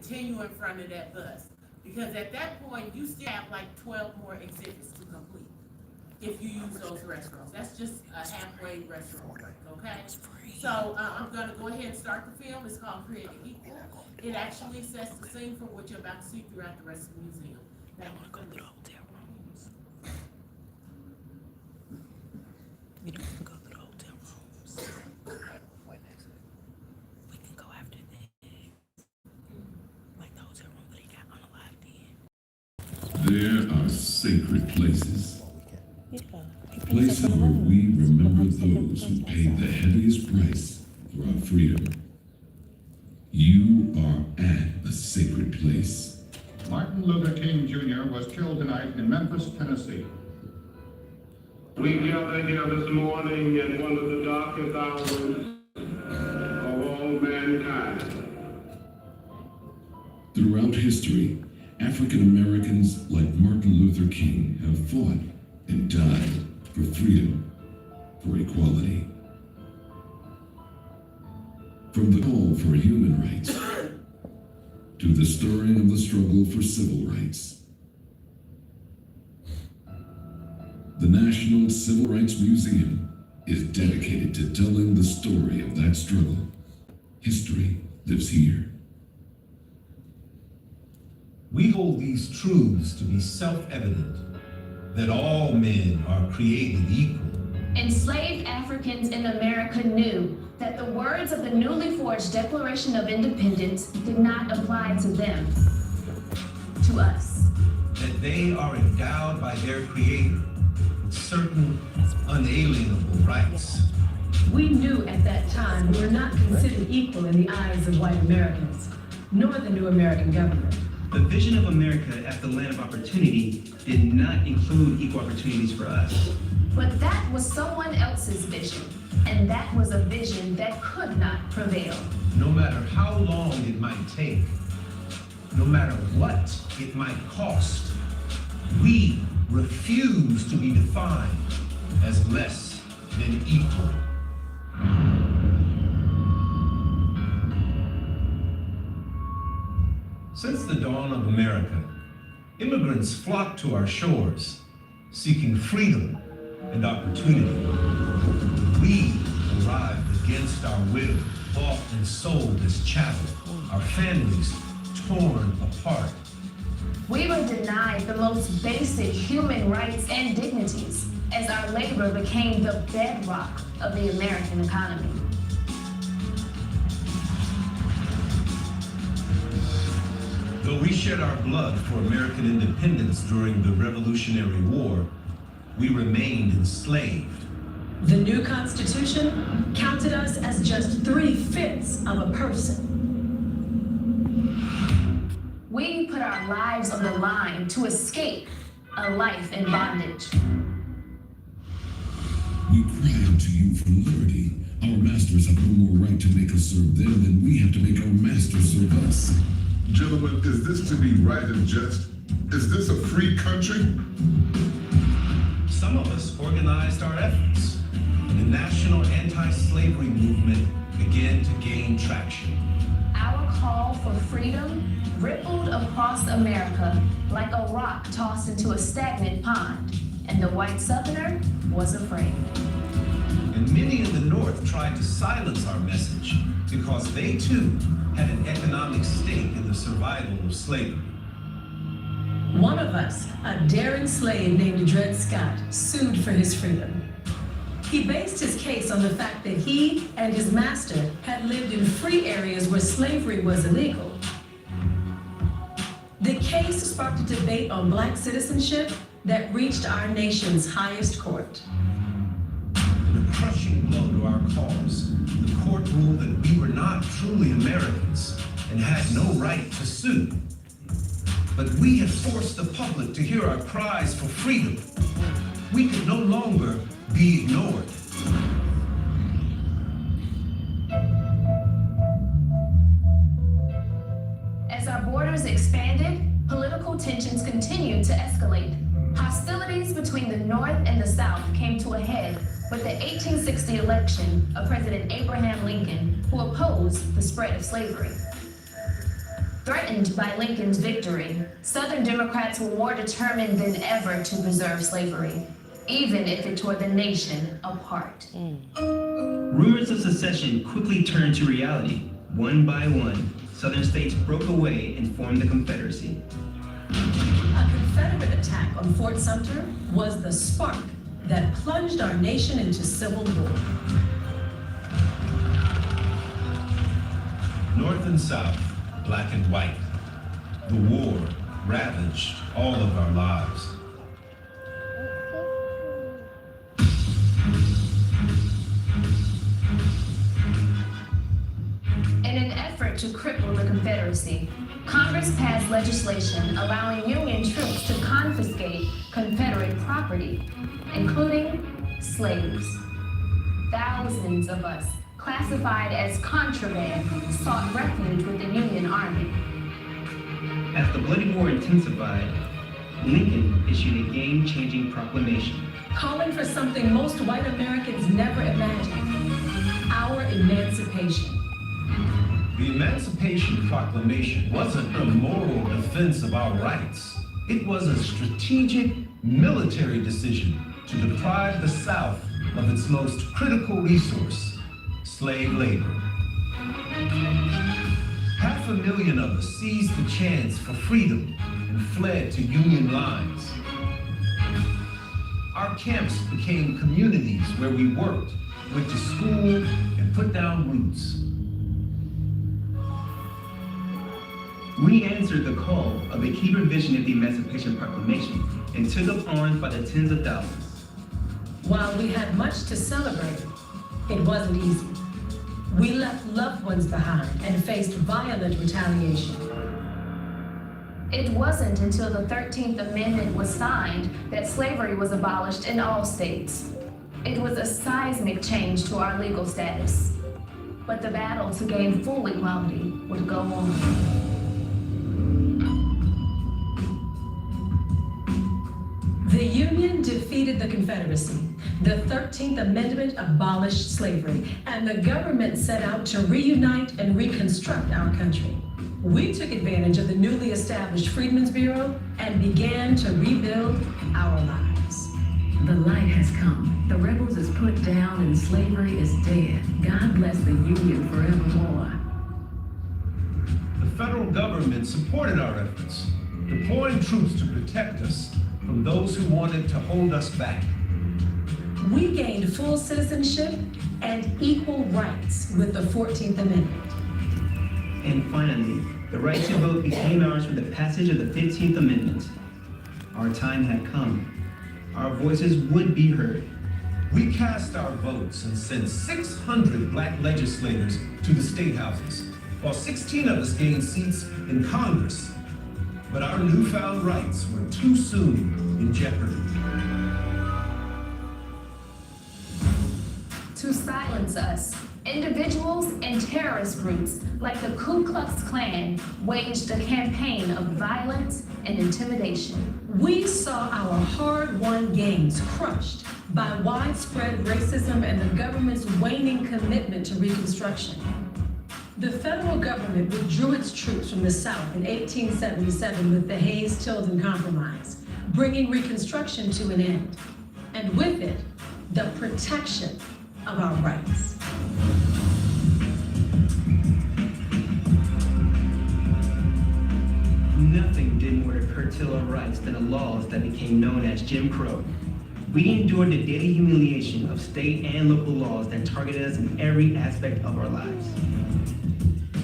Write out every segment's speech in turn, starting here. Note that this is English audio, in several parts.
continue in front of that bus. Because at that point, you still have like 12 more exhibits to complete if you use those restrooms. That's just a halfway restroom break, okay? So I'm gonna go ahead and start the film. It's called Created Equal. It actually sets the scene for what you're about to see throughout the rest of the museum. Thank you. We don't have to go through the hotel rooms. We can go after that. Like the hotel room that he got unalived in. There are sacred places. Yeah. Places where we remember those who paid the heaviest price for our freedom. You are at a sacred place. Martin Luther King Jr. was killed tonight in Memphis, Tennessee. We gather here this morning in one of the darkest hours of all mankind. Throughout history, African Americans like Martin Luther King have fought and died for freedom, for equality. From the call for human rights to the stirring of the struggle for civil rights. The National Civil Rights Museum is dedicated to telling the story of that struggle. History lives here. We hold these truths to be self-evident, that all men are created equal. Enslaved Africans in America knew that the words of the newly forged Declaration of Independence did not apply to them, to us. That they are endowed by their Creator with certain unalienable rights. We knew at that time we were not considered equal in the eyes of white Americans, nor the new American government. The vision of America as the land of opportunity did not include equal opportunities for us. But that was someone else's vision, and that was a vision that could not prevail. No matter how long it might take, no matter what it might cost, we refuse to be defined as less than equal. Since the dawn of America, immigrants flocked to our shores, seeking freedom and opportunity. We arrived against our will, bought and sold as chattel, our families torn apart. We were denied the most basic human rights and dignities as our labor became the bedrock of the American economy. Though we shed our blood for American independence during the Revolutionary War, we remained enslaved. The new Constitution counted us as just 3/5 of a person. We put our lives on the line to escape a life in bondage. We cry out to you for liberty. Our masters have no more right to make us serve them than we have to make our masters serve us. Gentlemen, is this to be right and just? Is this a free country? Some of us organized our efforts, and the national anti-slavery movement began to gain traction. Our call for freedom rippled across America like a rock tossed into a stagnant pond, and the white Southerner was afraid. And many in the North tried to silence our message because they too had an economic stake in the survival of slavery. One of us, a daring slave named Dred Scott, sued for his freedom. He based his case on the fact that he and his master had lived in free areas where slavery was illegal. The case sparked a debate on black citizenship that reached our nation's highest court. In a crushing blow to our cause, the court ruled that we were not truly Americans and had no right to sue. But we had forced the public to hear our cries for freedom. We could no longer be ignored. As our borders expanded, political tensions continued to escalate. Hostilities between the North and the South came to a head with the 1860 election of President Abraham Lincoln, who opposed the spread of slavery. Threatened by Lincoln's victory, Southern Democrats were more determined than ever to preserve slavery, even if it tore the nation apart. Rumors of secession quickly turned to reality. One by one, Southern states broke away and formed the Confederacy. A Confederate attack on Fort Sumter was the spark that plunged our nation into civil war. North and South, black and white. The war ravaged all of our lives. In an effort to cripple the Confederacy, Congress passed legislation allowing Union troops to confiscate Confederate property, including slaves. Thousands of us, classified as contraband, sought refuge with the Union Army. As the bloody war intensified, Lincoln issued a game-changing proclamation. Calling for something most white Americans never imagined, our emancipation. The Emancipation Proclamation wasn't a moral defense of our rights. It was a strategic military decision to deprive the South of its most critical resource, slave labor. 500,000 of us seized the chance for freedom and fled to Union lines. Our camps became communities where we worked, went to school, and put down roots. We answered the call of a key provision of the Emancipation Proclamation and took up arms by the tens of thousands. While we had much to celebrate, it wasn't easy. We left loved ones behind and faced violent retaliation. It wasn't until the 13th Amendment was signed that slavery was abolished in all states. It was a seismic change to our legal status. But the battle to gain full equality would go on. The Union defeated the Confederacy. The 13th Amendment abolished slavery, and the government set out to reunite and reconstruct our country. We took advantage of the newly established Freedmen's Bureau and began to rebuild our lives. The light has come. The rebels is put down and slavery is dead. God bless the Union forevermore. The federal government supported our efforts, deploying troops to protect us from those who wanted to hold us back. We gained full citizenship and equal rights with the 14th Amendment. And finally, the right to vote became ours with the passage of the 15th Amendment. Our time had come. Our voices would be heard. We cast our votes and sent 600 black legislators to the state houses, while 16 of us gained seats in Congress. But our newfound rights were too soon in jeopardy. To silence us, individuals and terrorist groups like the Ku Klux Klan waged a campaign of violence and intimidation. We saw our hard-won gains crushed by widespread racism and the government's waning commitment to Reconstruction. The federal government withdrew its troops from the South in 1877 with the Hayes-Tilden Compromise, bringing Reconstruction to an end, and with it, the protection of our rights. Nothing did more to curtail our rights than the laws that became known as Jim Crow. We endured the daily humiliation of state and local laws that targeted us in every aspect of our lives.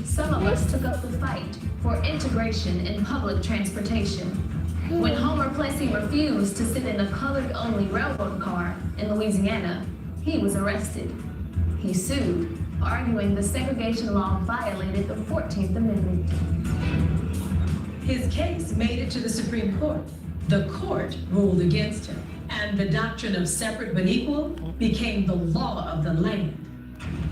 Some of us took up the fight for integration in public transportation. When Homer Plessy refused to sit in a colored-only railroad car in Louisiana, he was arrested. He sued, arguing the segregation law violated the 14th Amendment. His case made it to the Supreme Court. The court ruled against him, and the doctrine of separate but equal became the law of the land.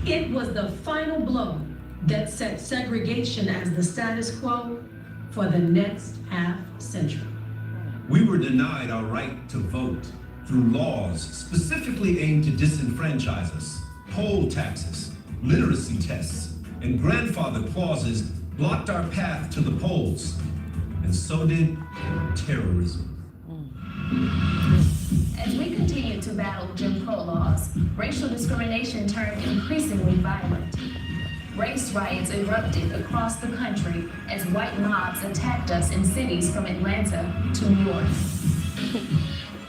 It was the final blow that set segregation as the status quo for the next half-century. We were denied our right to vote through laws specifically aimed to disenfranchise us, poll taxes, literacy tests, and grandfather clauses blocked our path to the polls, and so did terrorism. As we continue to battle Jim Crow laws, racial discrimination turned increasingly violent. Race riots erupted across the country as white mobs attacked us in cities from Atlanta to New York.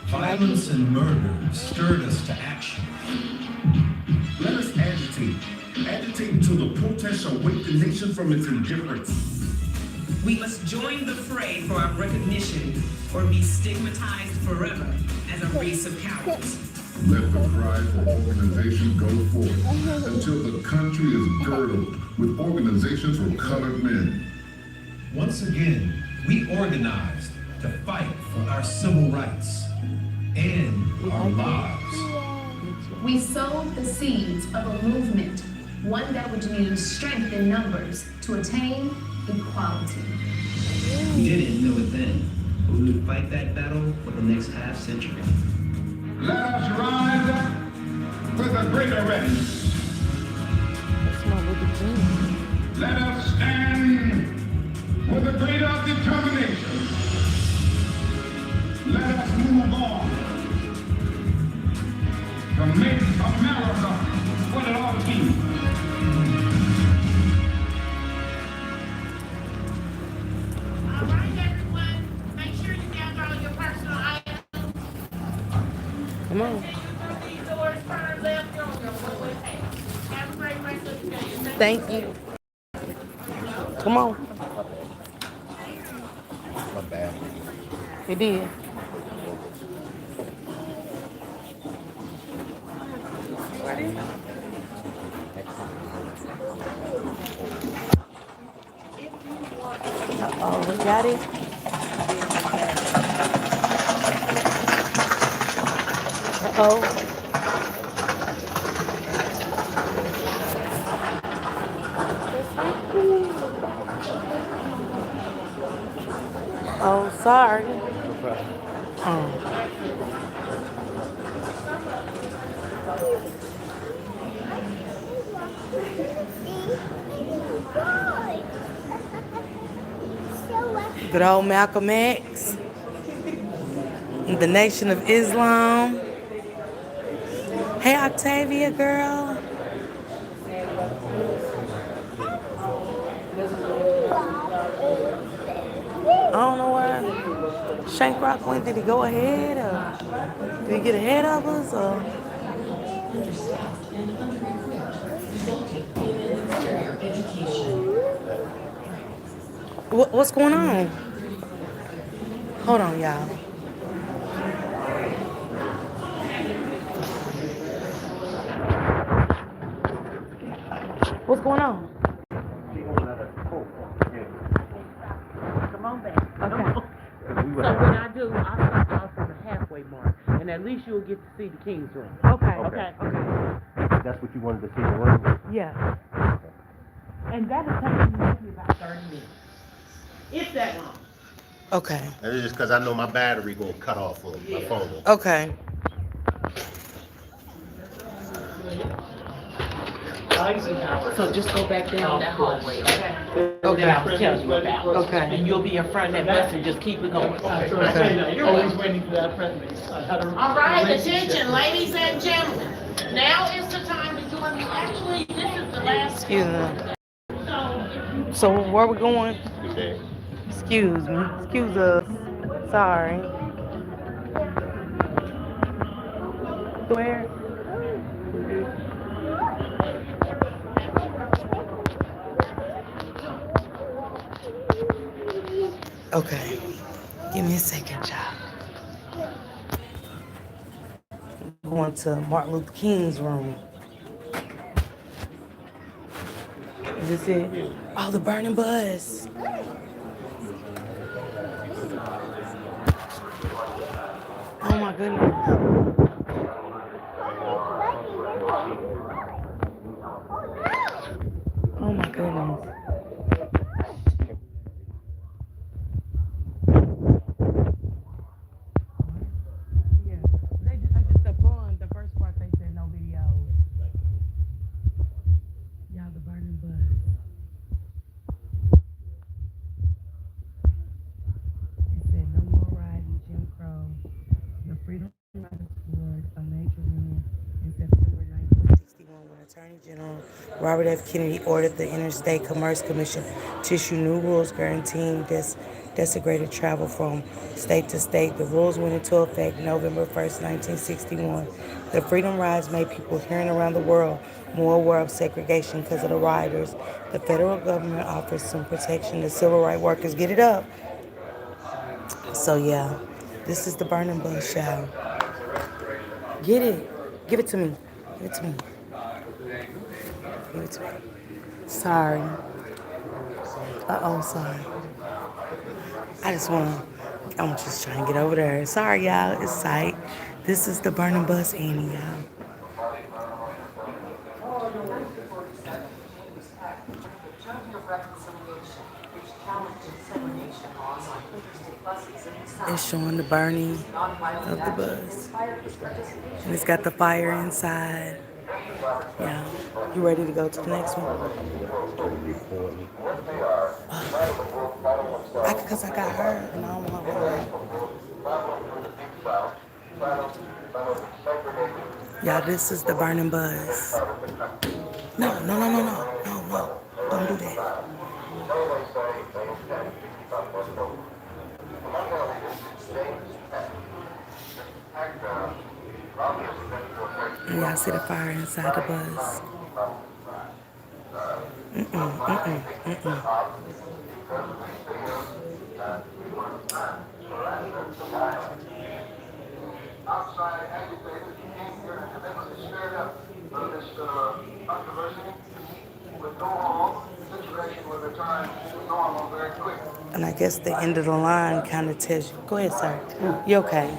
Violence and murder stirred us to action. Let us agitate. Agitate until the protest shall wake the nation from its indifference. We must join the fray for our recognition or be stigmatized forever as a race of cowards. Let the cry for organization go forth until the country is girdled with organizations for colored men. Once again, we organized to fight for our civil rights and our lives. We sowed the seeds of a movement, one that would use strength in numbers to attain equality. We didn't know it then, but we would fight that battle for the next half century. Let us rise up with a greater readiness. Let us stand with a greater determination. Let us move on to make America what it ought to be. All right, everyone, make sure you gather all your personal items. Come on. These doors turn left, you're on your way back. Have a great rest of the day. Thank you. Come on. Not bad. It did. Uh-oh, we got it. Uh-oh. Oh, sorry. Good old Malcolm X, the Nation of Islam. Hey, Octavia, girl. I don't know why Shank Rock went. Did he go ahead, or did he get ahead of us, or? What's going on? Hold on, y'all. What's going on? Come on back. Okay. So what I do, I start off from the halfway mark, and at least you'll get to see the King's Room. Okay. That's what you wanted to see the room? Yeah. And that'll take me maybe about 30 minutes. If that long. Okay. That is just because I know my battery gonna cut off on my phone. Okay. So just go back down that hallway, okay? Go down, tell you about. Okay. And you'll be in front of that bus and just keep it going. Okay. You're always waiting for that president. All right, attention, ladies and gentlemen. Now is the time to join me. Actually, this is the last. Excuse me. So where we going? Excuse me. Excuse us. Sorry. Where? Okay. Give me a second, child. Going to Martin Luther King's room. Is this it? Oh, the burning bus. Oh my goodness. Oh my goodness. Robert F. Kennedy ordered the Interstate Commerce Commission to issue new rules guaranteeing desegregated travel from state to state. The rules went into effect November 1st, 1961. The Freedom Rides made people hearing around the world more aware of segregation because of the riders. The federal government offers some protection to civil rights workers. Get it up. So yeah, this is the Burning Bush, y'all. Get it. Give it to me. Give it to me. Give it to me. Sorry. Sorry. I'm just trying to get over there. Sorry, y'all. It's sight. This is the Burning Bus Annie, y'all. It's showing the burning of the bus. And it's got the fire inside. Yeah. You ready to go to the next one? Because I got her and I don't want her. Yeah, this is the Burning Bus. No. Don't do that. Y'all see the fire inside the bus. And I guess the end of the line kind of tells you. Go ahead, sir. You okay?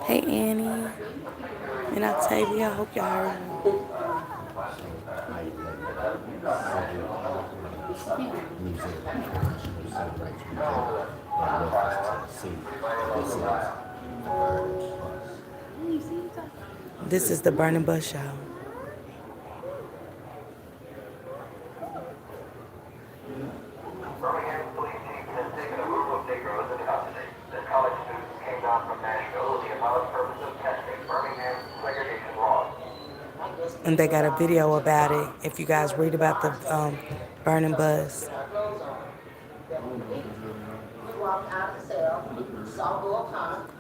Hey Annie and Octavia, I hope y'all heard me. This is the Burning Bus, y'all. And they got a video about it if you guys read about the Burning Bus.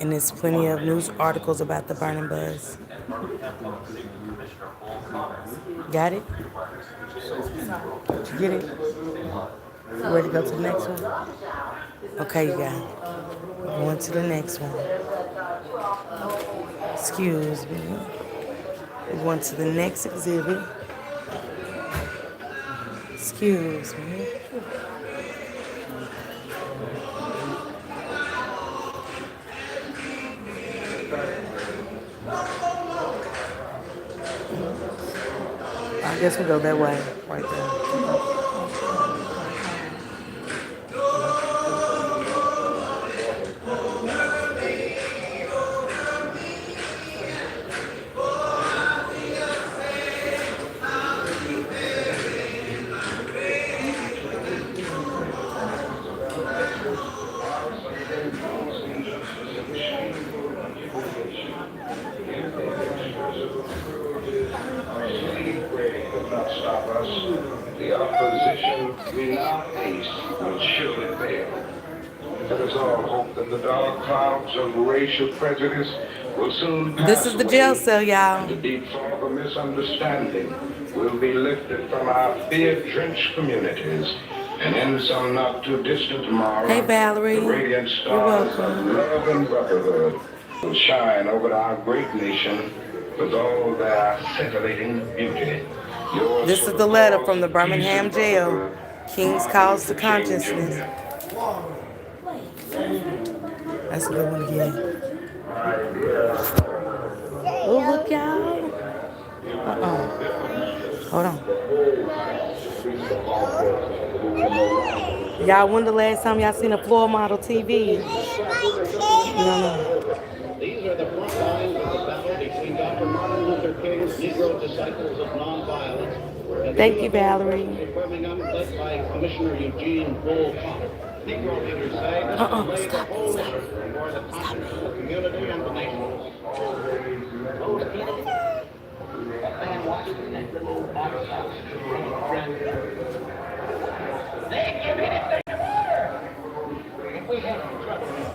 And there's plenty of news articles about the Burning Bus. Got it? Did you get it? You ready to go to the next one? Okay, you got it. Going to the next one. Excuse me. We're going to the next exhibit. Excuse me. I guess we go that way, right there. The opposition we now face will surely fail. Let us all hope that the dark clouds of racial prejudice will soon pass. This is the jail cell, y'all. The deep fog of misunderstanding will be lifted from our fear-drenched communities. And in some not too distant tomorrow, hey, Valerie. The radiant stars of love and brotherhood will shine over our great nation with all their scintillating beauty. This is the letter from the Birmingham jail. King's calls to consciousness. That's a good one again. Oh, look, y'all. Hold on. Y'all, when the last time y'all seen a floor model TV? No. These are the front lines of the battle between Dr. Martin Luther King's Negro Disciples of Nonviolence. Thank you, Valerie. Birmingham, led by Commissioner Eugene Bull Connor. Negro leaders say this laid a whole lot for the conscience of the community and the nation. Those people, a man watched in that little box house. They give anything to murder. If we had trouble.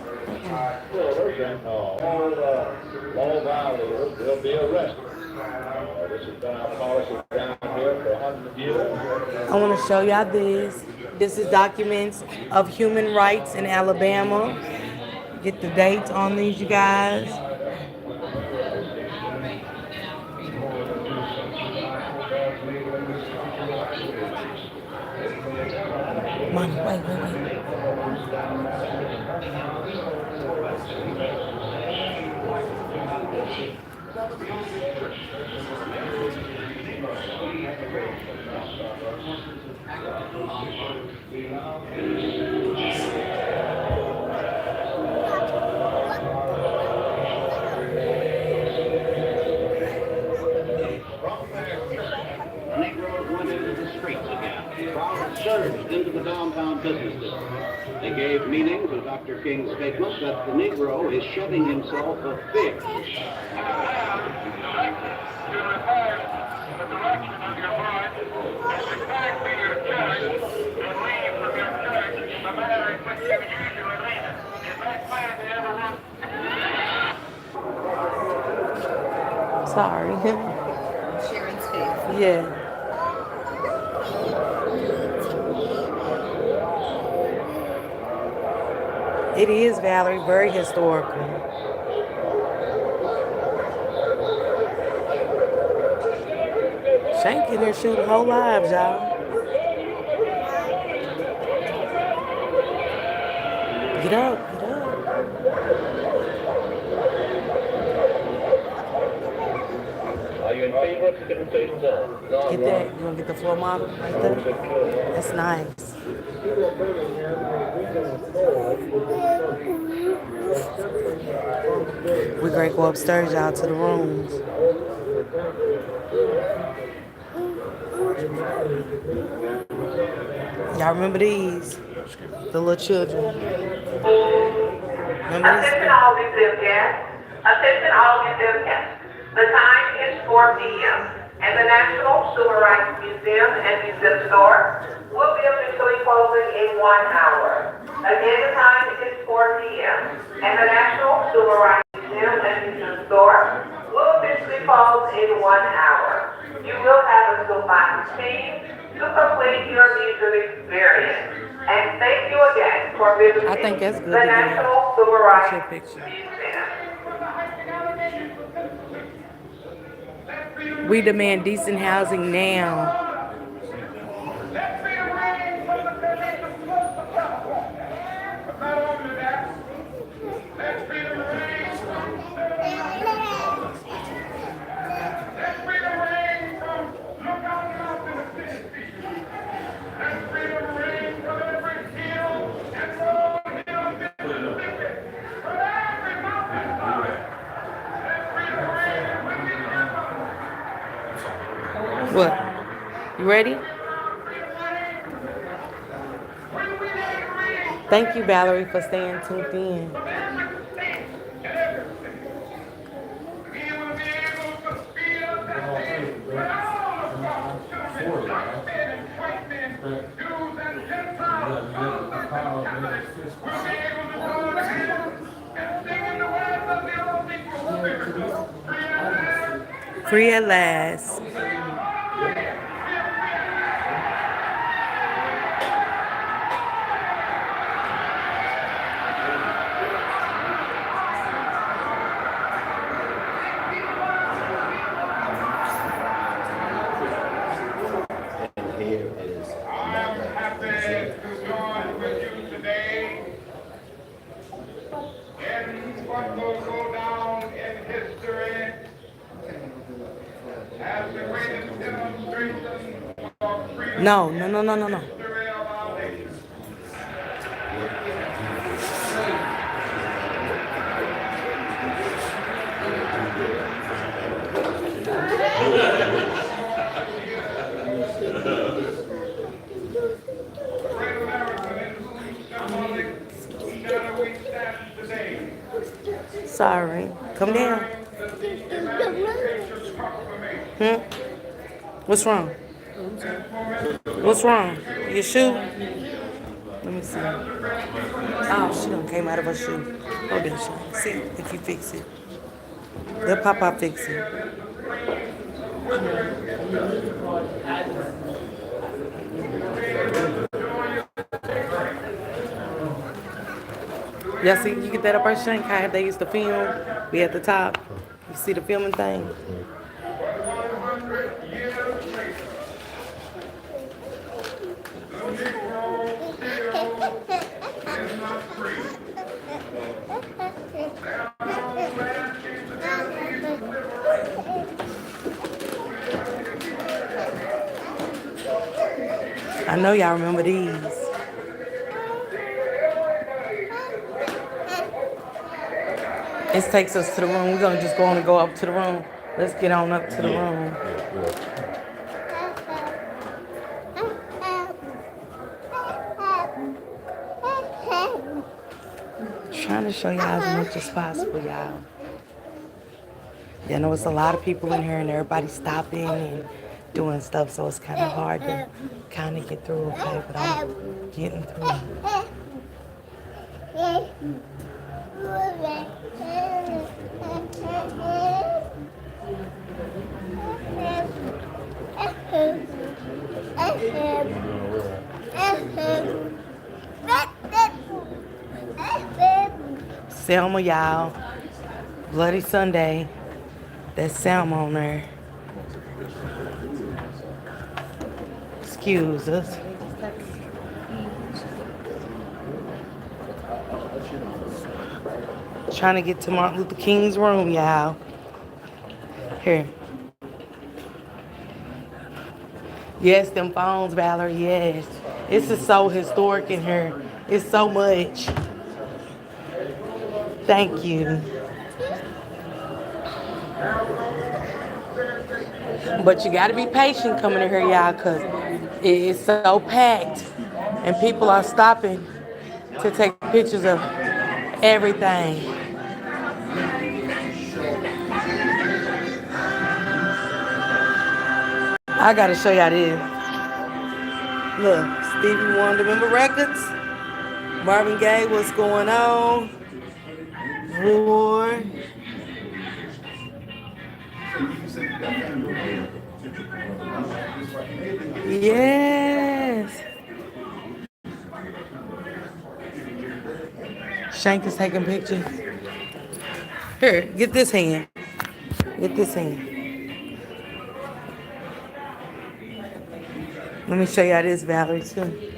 All violators will be arrested. This has been our policy down here for 100 years. I want to show y'all this. This is documents of human rights in Alabama. Get the dates on these, you guys. Mommy, wait. Negroes went into the streets again. Crowds surged into the downtown business district. They gave meaning to Dr. King's statement that the Negro is shedding himself of fear. Sorry. Sharon's face. Yeah. It is, Valerie, very historical. Shank in there shooting whole lives, y'all. Get up. Are you in favor of the invitations on? Get that. You want to get the floor model right there? That's nice. We're going to go upstairs, y'all, to the rooms. Y'all remember these? The little children. Remember this? Attention all museum guests. Attention all museum guests. The time is 4 p.m. and the National Civil Rights Museum and Museum Store will be officially closing in 1 hour. Again, the time is 4 p.m. and the National Civil Rights Museum and Museum Store will officially close in 1 hour. You will have until 5:15 to complete your museum experience. And thank you again for visiting I think that's good. the National Civil Rights Picture. Museum. We demand decent housing now. What? You ready? Thank you, Valerie, for staying tuned in. Free at last. As the No, no, no, no, no, no. Sorry. Come down. What's wrong? What's wrong? Your shoe? Let me see. Oh, she done came out of her shoe. Hold on, Sean. See if you fix it. Let Papa fix it. Y'all see, you get that up our shank, how they used to film? We at the top. You see the filming thing? I know y'all remember these. This takes us to the room. We're gonna just go on and go up to the room. Let's get on up to the room. Trying to show y'all as much as possible, y'all. Yeah, I know it's a lot of people in here and everybody's stopping and doing stuff, so it's kind of hard to kind of get through, okay? But I'm getting through. Selma, y'all. Bloody Sunday. That's Selma on there. Excuse us. Trying to get to Martin Luther King's room, y'all. Here. Yes, them phones, Valerie, yes. This is so historic in here. It's so much. Thank you. But you got to be patient coming in here, y'all, because it's so packed. And people are stopping to take pictures of everything. I got to show y'all this. Look, Stevie Wonder, remember records? Marvin Gaye, what's going on? War. Yes. Shank is taking pictures. Here, get this hand. Get this hand. Let me show y'all this, Valerie, too.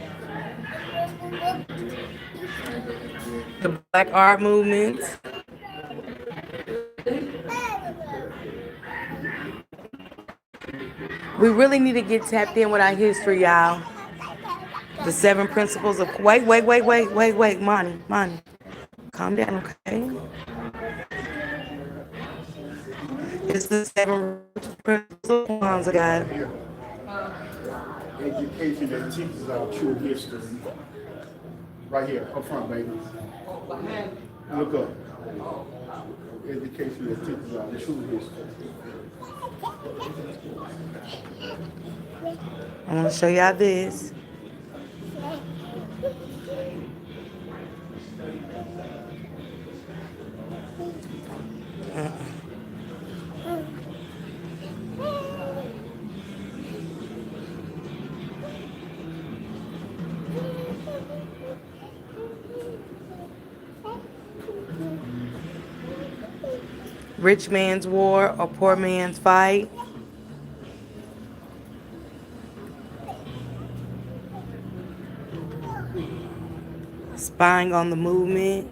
The Black Art Movement. We really need to get tapped in with our history, y'all. The 7 principles of... Wait, Monty. Calm down, okay? It's the 7 principles of Kwanzaa, guys. Education that teaches our true history. Right here, up front, baby. Look up. Education that teaches our true history. I want to show y'all this. Rich man's war or poor man's fight. Spying on the movement.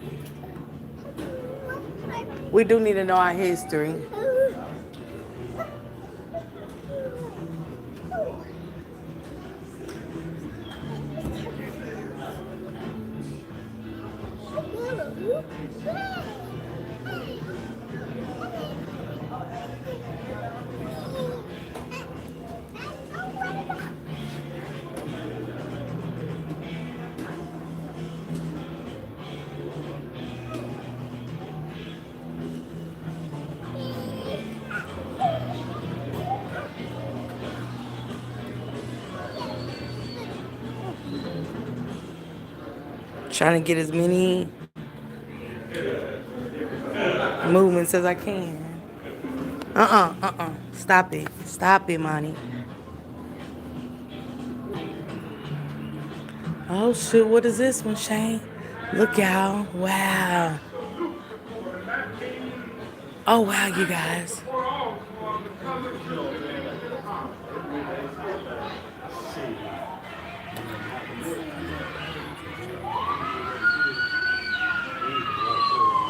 We do need to know our history. Trying to get as many movements as I can. Stop it. Stop it, Monty. Oh, shoot. What is this one, Shane? Look, y'all. Wow. Oh, wow, you guys.